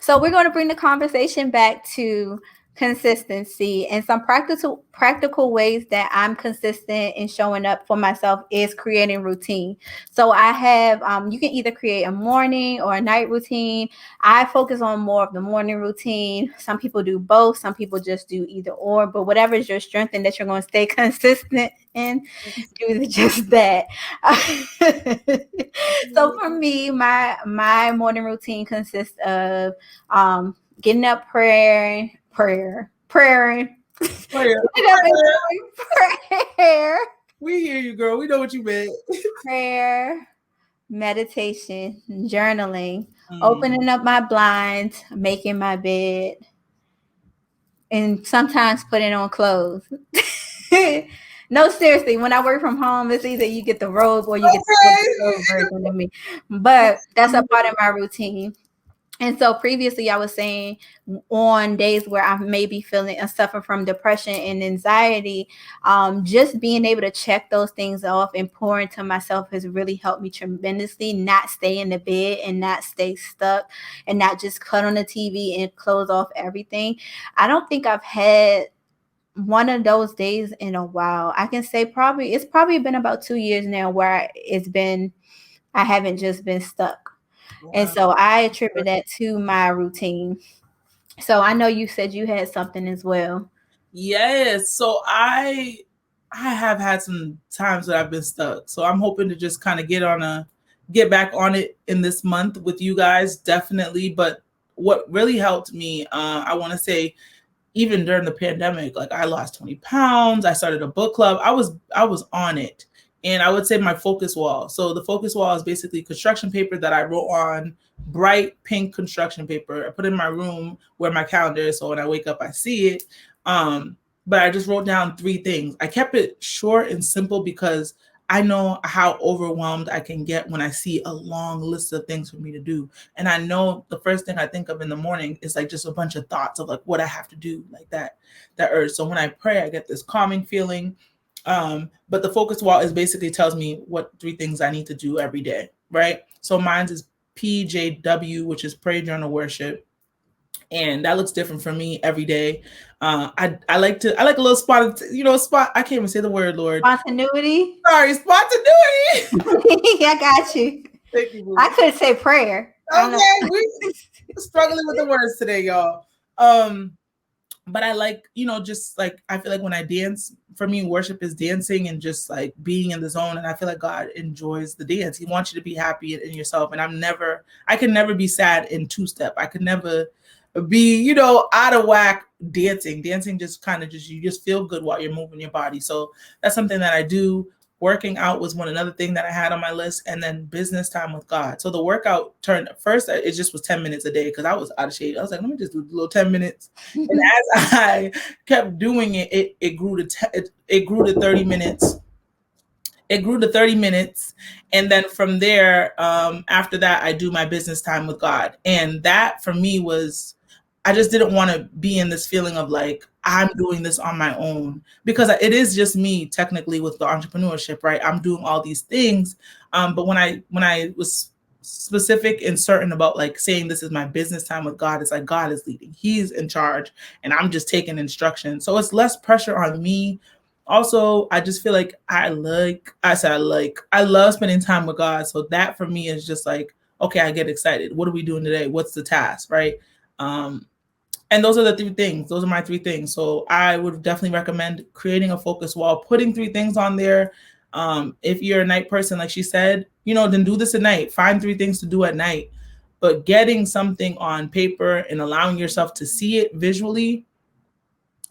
So we're going to bring the conversation back to consistency, and some practical ways that I'm consistent in showing up for myself is creating routine. So I have you can either create a morning or a night routine. I focus on more of the morning routine. Some people do both, some people just do either or, but whatever is your strength and that you're going to stay consistent in, do just that. So for me, my morning routine consists of getting up, prayer. Prayer. Getting up and doing prayer. We hear you, girl. We know what you meant. Prayer, meditation, journaling, opening up my blinds, making my bed, and sometimes putting on clothes. No, seriously, when I work from home, it's either you get the robe or you get the version of me. But that's a part of my routine. And so previously I was saying on days where I may be feeling and suffer from depression and anxiety, just being able to check those things off and pour into myself has really helped me tremendously. Not stay in the bed and not stay stuck and not just cut on the TV and close off everything. I don't think I've had one of those days in a while. I can say it's probably been about 2 years now where I haven't just been stuck. Wow. And so I attribute that to my routine. So I know you said you had something as well. Yes. So I have had some times that I've been stuck. So I'm hoping to just kind of get back on it in this month with you guys, definitely. But what really helped me, I want to say, even during the pandemic, like I lost 20 pounds. I started a book club. I was on it. And I would say my focus wall. So the focus wall is basically construction paper that I wrote on, bright pink construction paper. I put it in my room where my calendar is. So when I wake up, I see it. But I just wrote down 3 things. I kept it short and simple because I know how overwhelmed I can get when I see a long list of things for me to do. And I know the first thing I think of in the morning is like just a bunch of thoughts of like what I have to do, like that urge. So when I pray, I get this calming feeling. But the focus wall is basically tells me what 3 things I need to do every day, right? So mine is PJW, which is pray, journal, worship. And that looks different for me every day. I like a little spot, I can't even say the word, Lord. Spontaneity. Sorry, spontaneity. I got you. Thank you, I could say prayer. Okay, we're struggling with the words today, y'all. But I like, just like, I feel like when I dance, for me, worship is dancing and just like being in the zone. And I feel like God enjoys the dance. He wants you to be happy in yourself. And I can never be sad in 2-step. I could never be, out of whack dancing. Dancing just kind of you just feel good while you're moving your body. So that's something that I do. Working out was another thing that I had on my list, and then business time with God. So the workout first, it just was 10 minutes a day because I was out of shape. I was like, let me just do a little 10 minutes. And as I kept doing it, it grew to 30 minutes. It grew to 30 minutes. And then from there, after that, I do my business time with God. And that for me was, I just didn't want to be in this feeling of like, I'm doing this on my own, because it is just me technically with the entrepreneurship, right? I'm doing all these things. But when I was specific and certain about like saying this is my business time with God, it's like God is leading. He's in charge and I'm just taking instructions. So it's less pressure on me. Also, I just feel like I love spending time with God. So that for me is just like, okay, I get excited. What are we doing today? What's the task, right? And those are the 3 things. Those are my 3 things. So I would definitely recommend creating a focus wall, putting 3 things on there. If you're a night person, like she said, then do this at night. Find 3 things to do at night. But getting something on paper and allowing yourself to see it visually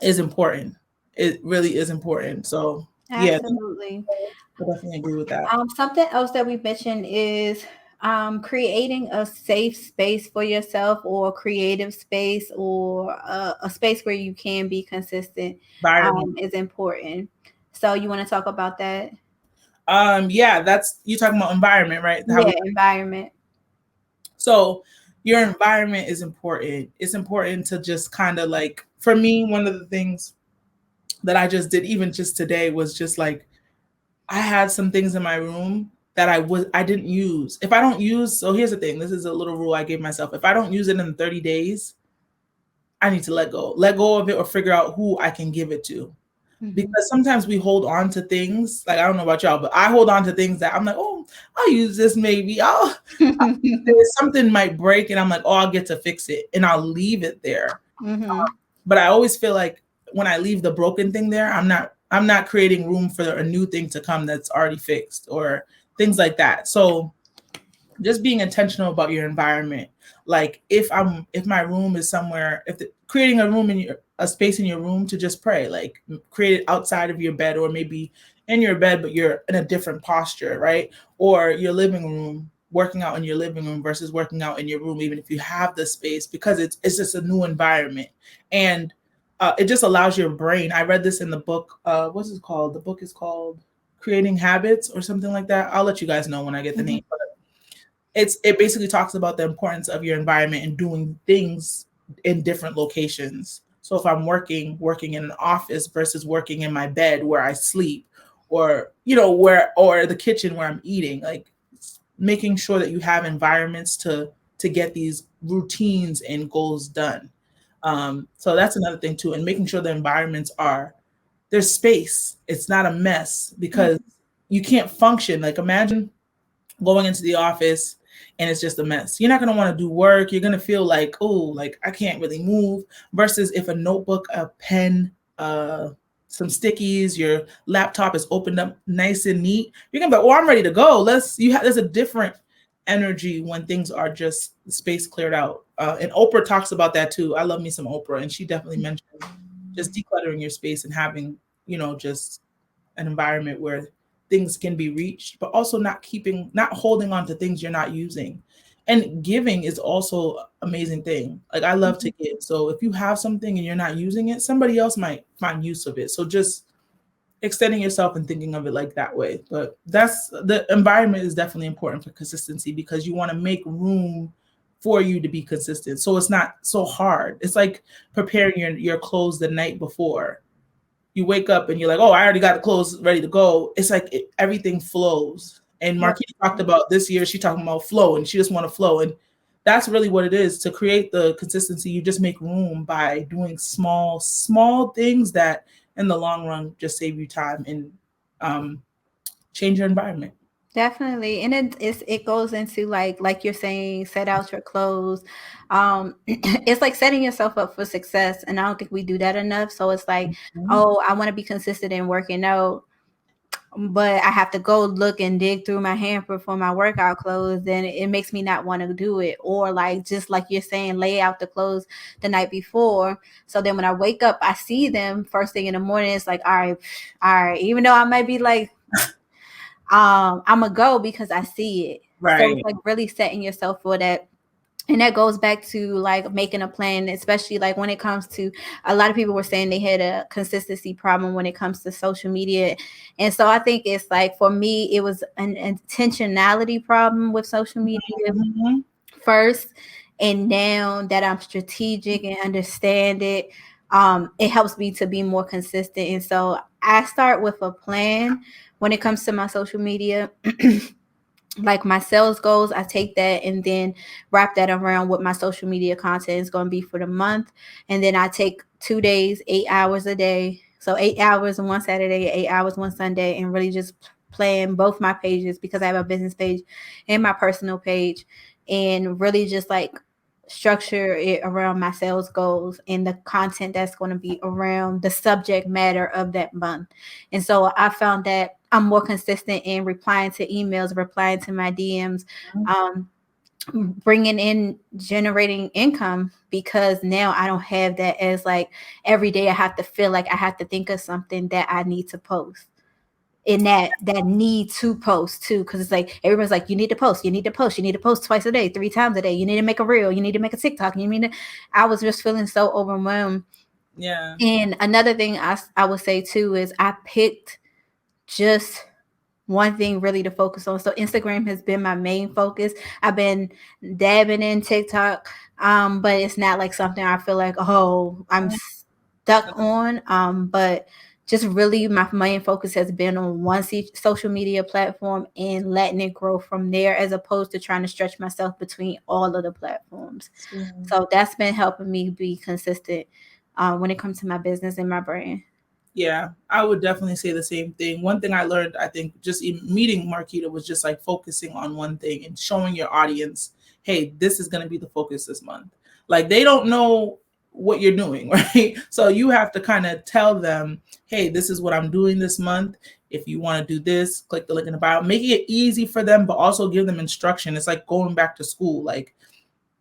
is important. It really is important. So absolutely. Yeah, I definitely agree with that. Something else that we mentioned is creating a safe space for yourself, or a creative space, or a space where you can be consistent is important. So you want to talk about that? Yeah, that's, you talking about environment, right? Environment. So your environment is important. It's important to just kind of like, for me, one of the things that I just did, even just today, was just like, I had some things in my room that I didn't use. If I don't use, so here's the thing. This is a little rule I gave myself. If I don't use it in 30 days, I need to let go of it, or figure out who I can give it to. Because sometimes we hold on to things. Like, I don't know about y'all, but I hold on to things that I'm like, oh, I'll use this maybe. Something might break, and I'm like, oh, I'll get to fix it, and I'll leave it there. But I always feel like when I leave the broken thing there, I'm not creating room for a new thing to come that's already fixed, or things like that. So just being intentional about your environment. Like, if my room is somewhere, creating a room a space in your room to just pray, like create it outside of your bed, or maybe in your bed but you're in a different posture, right? Or your living room, working out in your living room versus working out in your room, even if you have the space, because it's just a new environment. And it just allows your brain. I read this in the book. What's it called? The book is called Creating Habits or something like that. I'll let you guys know when I get the name. It basically talks about the importance of your environment and doing things in different locations. So if I'm working in an office versus working in my bed where I sleep, or or the kitchen where I'm eating, like making sure that you have environments to get these routines and goals done. So that's another thing too, and making sure the environments there's space. It's not a mess, because you can't function. Like, imagine going into the office and it's just a mess. You're not going to want to do work. You're going to feel like, oh, like I can't really move. Versus if a notebook, a pen, some stickies, your laptop is opened up nice and neat, you're going to be like, oh, I'm ready to go. There's a different energy when things are just space cleared out. And Oprah talks about that too. I love me some Oprah. And she definitely mentioned just decluttering your space and having, just an environment where things can be reached, but also not holding on to things you're not using. And giving is also amazing thing. Like, I love to give. So if you have something and you're not using it, somebody else might find use of it. So just extending yourself and thinking of it like that way. But the environment is definitely important for consistency, because you want to make room for you to be consistent. So it's not so hard. It's like preparing your clothes the night before. You wake up and you're like, oh, I already got the clothes ready to go. It's like everything flows. And Markitta talked about this year, she talking about flow, and she just want to flow. And that's really what it is. To create the consistency, you just make room by doing small things that in the long run just save you time and change your environment. Definitely. And it goes into like you're saying, set out your clothes. It's like setting yourself up for success. And I don't think we do that enough. So it's like, oh, I want to be consistent in working out, but I have to go look and dig through my hamper for my workout clothes. Then it makes me not want to do it. Or like, just like you're saying, lay out the clothes the night before. So then when I wake up, I see them first thing in the morning. It's like, all right. Even though I might be like, I'm gonna go because I see it. Right. So it's like really setting yourself for that. And that goes back to like making a plan, especially like when it comes to, a lot of people were saying they had a consistency problem when it comes to social media. And so I think it's like, for me, it was an intentionality problem with social media first. And now that I'm strategic and understand it, it helps me to be more consistent. And so I start with a plan when it comes to my social media. Like my sales goals, I take that and then wrap that around what my social media content is going to be for the month. And then I take 2 days, 8 hours a day. So 8 hours on one Saturday, 8 hours one Sunday, and really just plan both my pages, because I have a business page and my personal page, and really just like structure it around my sales goals and the content that's going to be around the subject matter of that month. And so I found that I'm more consistent in replying to emails, replying to my DMs, bringing in, generating income, because now I don't have that as like every day I have to feel like I have to think of something that I need to post. In that need to post too, because it's like everyone's like, you need to post, you need to post, you need to post twice a day, 3 times a day, you need to make a reel, you need to make a TikTok, you mean I was just feeling so overwhelmed. Yeah. And another thing I would say too is I picked just one thing really to focus on. So Instagram has been my main focus. I've been dabbing in TikTok, but it's not like something I feel like, oh, I'm stuck on. But just really my main focus has been on one social media platform and letting it grow from there, as opposed to trying to stretch myself between all of the platforms. So that's been helping me be consistent when it comes to my business and my brand. Yeah, I would definitely say the same thing. One thing I learned, I think, just in meeting Markitta was just like focusing on one thing and showing your audience, hey, this is going to be the focus this month. Like they don't know what you're doing, right? So you have to kind of tell them, hey, this is what I'm doing this month. If you want to do this, click the link in the bio, making it easy for them, but also give them instruction. It's like going back to school. Like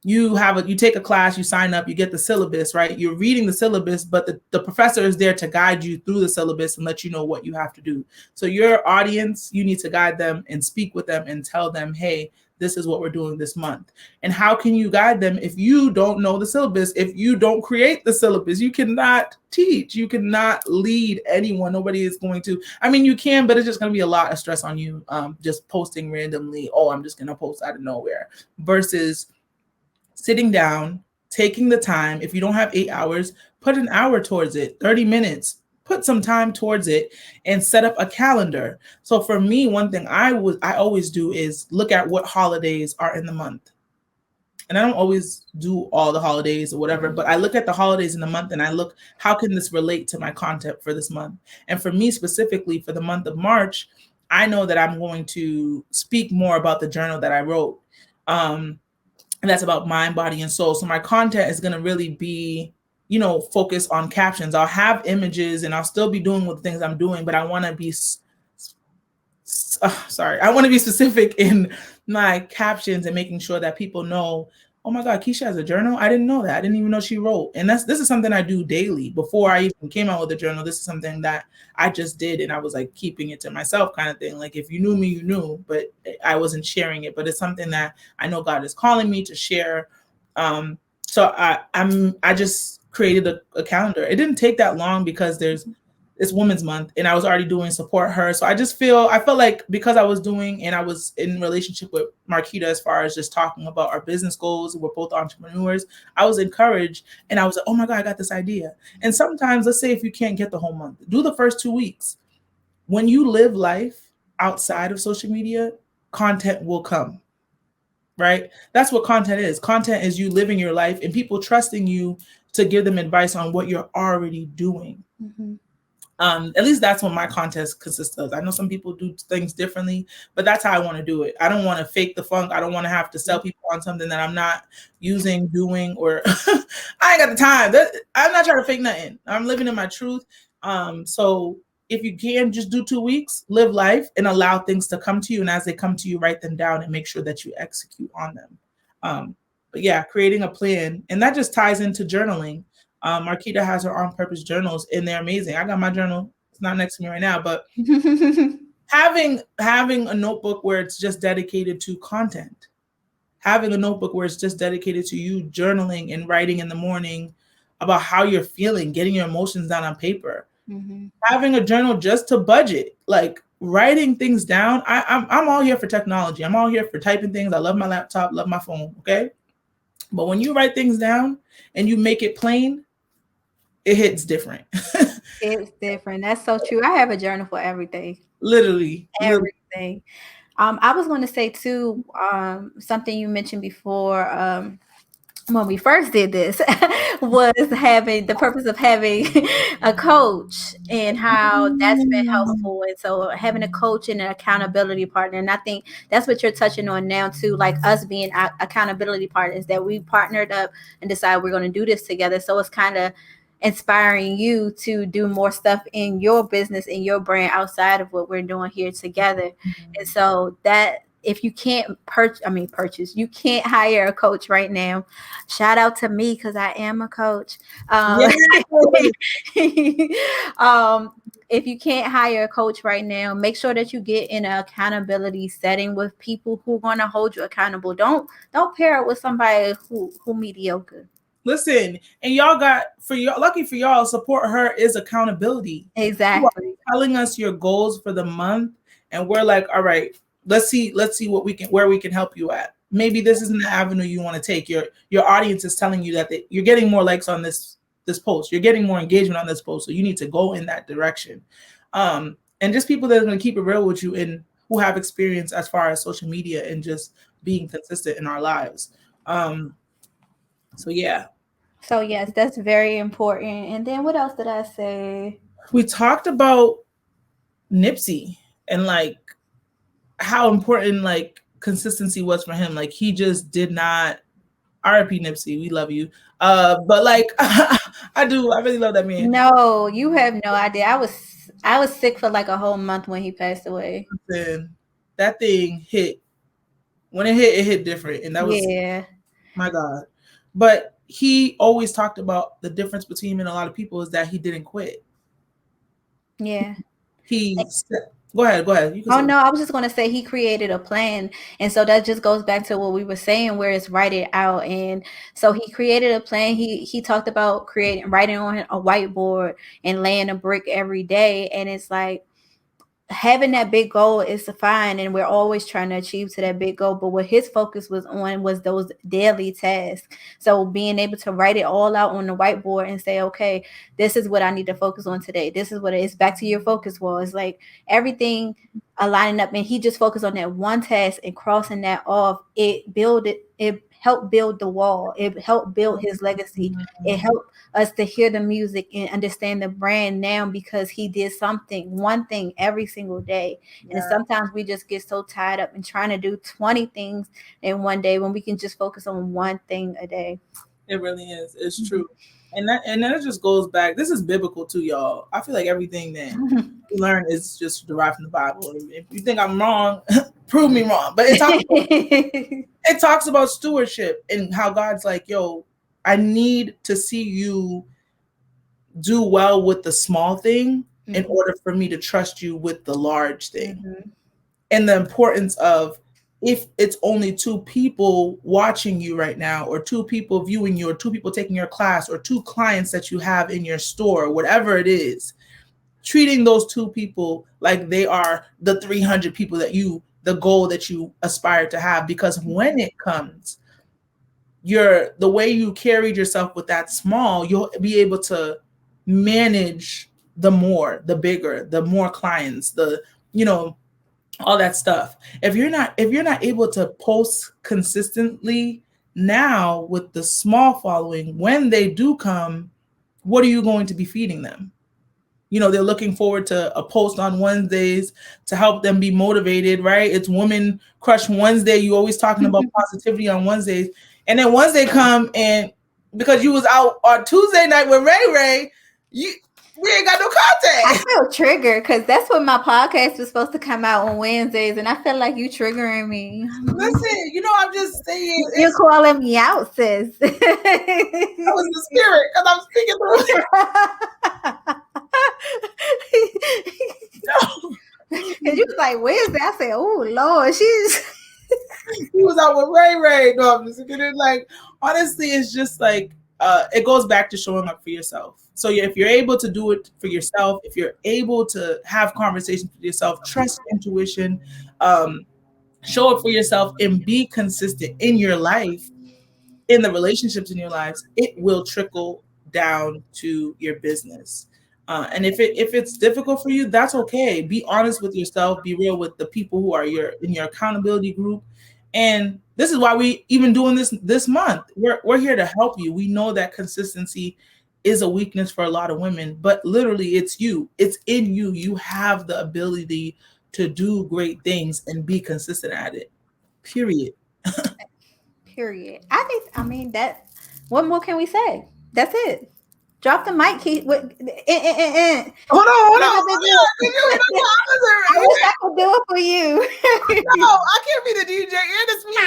you take a class, you sign up, you get the syllabus, right? You're reading the syllabus, but the professor is there to guide you through the syllabus and let you know what you have to do. So your audience, you need to guide them and speak with them and tell them, hey, this is what we're doing this month. And how can you guide them if you don't know the syllabus? If you don't create the syllabus, you cannot teach, you cannot lead anyone. Nobody is going to. I mean, you can, but it's just going to be a lot of stress on you, just posting randomly. Oh, I'm just going to post out of nowhere, versus sitting down, taking the time. If you don't have 8 hours, put an hour towards it, 30 minutes, put some time towards it and set up a calendar. So for me, one thing I always do is look at what holidays are in the month. And I don't always do all the holidays or whatever, but I look at the holidays in the month and I look, how can this relate to my content for this month? And for me specifically, for the month of March, I know that I'm going to speak more about the journal that I wrote. And that's about mind, body, and soul. So my content is going to really be, focused on captions. I'll have images and I'll still be doing what the things I'm doing, but I want to be, I want to be specific in my captions and making sure that people know, oh my God, Keisha has a journal. I didn't know that. I didn't even know she wrote. And this is something I do daily. Before I even came out with a journal, this is something that I just did. And I was like keeping it to myself kind of thing. Like if you knew me, you knew, but I wasn't sharing it. But it's something that I know God is calling me to share. So I just created a calendar. It didn't take that long because it's Women's Month and I was already doing support her. So I felt like because I was doing and I was in relationship with Markitta as far as just talking about our business goals, we're both entrepreneurs, I was encouraged and I was like, oh my God, I got this idea. And sometimes, let's say if you can't get the whole month, do the first 2 weeks. When you live life outside of social media, content will come. Right? That's what content is. Content is you living your life and people trusting you to give them advice on what you're already doing. Mm-hmm. At least that's what my content consists of. I know some people do things differently, but that's how I want to do it. I don't want to fake the funk. I don't want to have to sell people on something that I'm not using, doing, or I ain't got the time. I'm not trying to fake nothing. I'm living in my truth. So if you can just do 2 weeks, live life and allow things to come to you. And as they come to you, write them down and make sure that you execute on them. But yeah, creating a plan. And that just ties into journaling. Markitta has her on purpose journals and they're amazing. I got my journal. It's not next to me right now, but having a notebook where it's just dedicated to content, having a notebook where it's just dedicated to you journaling and writing in the morning about how you're feeling, getting your emotions down on paper, having a journal just to budget, like writing things down. I'm all here for technology. I'm all here for typing things. I love my laptop, love my phone. Okay. But when you write things down and you make it plain, it hits different. It's different. That's so true. I have a journal for everything. Literally. Everything. I was going to say too, something you mentioned before, when we first did this was having the purpose of having a coach and how that's been helpful. And so having a coach and an accountability partner. And I think that's what you're touching on now too, like us being accountability partners, that we partnered up and decided we're going to do this together. So it's kind of inspiring you to do more stuff in your business, in your brand outside of what we're doing here together. And so that, if you can't purchase, you can't hire a coach right now. Shout out to me because I am a coach. If you can't hire a coach right now, make sure that you get in an accountability setting with people who are going to hold you accountable. Don't pair it with somebody who mediocre. Listen, and y'all lucky for y'all, support her is accountability. Exactly. You are telling us your goals for the month, and we're like, all right, let's see where we can help you at. Maybe this isn't the avenue you want to take. Your audience is telling you that you're getting more likes on this this post. You're getting more engagement on this post, so you need to go in that direction. And just people that are going to keep it real with you and who have experience as far as social media and just being consistent in our lives. So yeah. So yes, that's very important. And then what else did I say? We talked about Nipsey and like how important like consistency was for him. Like he just did not. R.I.P. Nipsey, we love you. But like I really love that man. No, you have no idea. I was sick for like a whole month when he passed away. And that thing hit. When it hit different, and that was my God. But he always talked about the difference between him and a lot of people is that he didn't quit. Yeah. Go ahead. Oh no, I was just going to say he created a plan. And so that just goes back to what we were saying, where it's write it out. And so he created a plan. He talked about writing on a whiteboard and laying a brick every day. And it's like, having that big goal is fine, and we're always trying to achieve to that big goal, but what his focus was on was those daily tasks. So being able to write it all out on the whiteboard and say, okay, this is what I need to focus on today, this is what it is. Back to your focus wall. It's like everything aligning up, and he just focused on that one task and crossing that off. It helped build the wall. It helped build his legacy. It helped us to hear the music and understand the brand now because he did one thing every single day. And sometimes we just get so tied up in trying to do 20 things in one day when we can just focus on one thing a day. It really is. It's true. And that just goes back. This is biblical too, y'all. I feel like everything that we learn is just derived from the Bible. If you think I'm wrong, prove me wrong. But it talks about stewardship and how God's like, yo, I need to see you do well with the small thing in order for me to trust you with the large thing. And the importance of, if it's only 2 people watching you right now, or 2 people viewing you, or 2 people taking your class, or 2 clients that you have in your store, whatever it is, treating those 2 people like they are the 300 people the goal that you aspire to have. Because when it comes, the way you carried yourself with that small, you'll be able to manage the bigger, the more clients, all that stuff. If you're not able to post consistently now with the small following, when they do come, what are you going to be feeding them? They're looking forward to a post on Wednesdays to help them be motivated, right? It's Women Crush Wednesday. You always talking about positivity on Wednesdays. And then Wednesday come, and because you was out on Tuesday night with Ray, we ain't got no contact. I feel triggered because that's when my podcast was supposed to come out on Wednesdays, and I feel like you triggering me. Listen, I'm just saying. You're calling me out, sis. That was the spirit, because I'm speaking through it. And you was like, Wednesday? I said, oh, Lord, he was out with Ray. No, I'm just kidding. Like, honestly, it's just like, it goes back to showing up for yourself. So if you're able to do it for yourself, if you're able to have conversations with yourself, trust intuition, show up for yourself, and be consistent in your life, in the relationships in your lives, it will trickle down to your business. And if it's difficult for you, that's okay. Be honest with yourself. Be real with the people who are in your accountability group. And this is why we even doing this month. We're here to help you. We know that consistency is a weakness for a lot of women, but literally it's you. It's in you. You have the ability to do great things and be consistent at it. Period. Period. I mean that. What more can we say? That's it. Drop the mic, Keith. Hold on. I wish I could do it for you. No, I can't be the DJ and the speaker.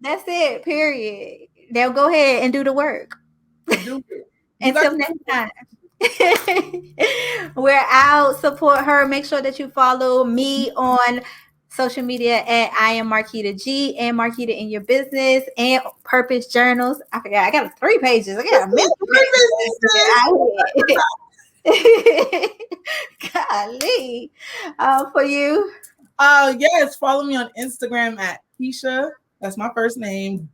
That's it. Period. Now go ahead and do the work. Until next time. We're out. Support her. Make sure that you follow me on social media at I am Markitta G and Markitta in Your Business and Purpose Journals. I forgot. I got 3 pages. I got golly. For you. Yes, follow me on Instagram at Keisha That's my first name.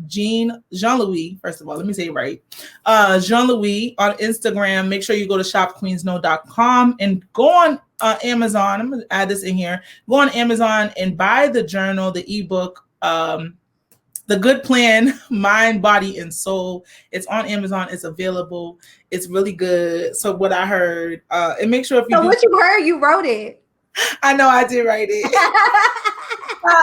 Jean-Louis. First of all, let me say it right. Jean-Louis on Instagram. Make sure you go to shopqueensknow.com and go on Amazon. I'm gonna add this in here. Go on Amazon and buy the journal, the ebook. The Good Plan, Mind, Body, and Soul. It's on Amazon. It's available. It's really good. So what I heard, and make sure if you so what you heard, you wrote it. I know I did write it.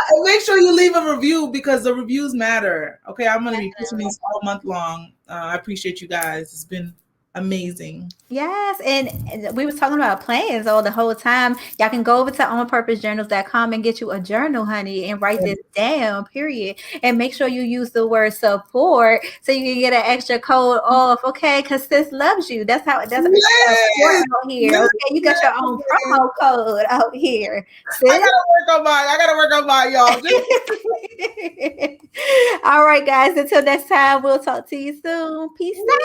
And make sure you leave a review because the reviews matter. Okay, I'm going to be pushing this all month long. I appreciate you guys. It's been amazing. Yes, and we was talking about plans all the whole time. Y'all can go over to onpurposejournals.com and get you a journal, honey, and write this down, period. And make sure you use the word support so you can get an extra code off, okay? Because sis loves you. That's how support out here. Okay, you got your own promo code out here. Sis? I gotta work on mine, y'all. All right, guys. Until next time, we'll talk to you soon. Peace out.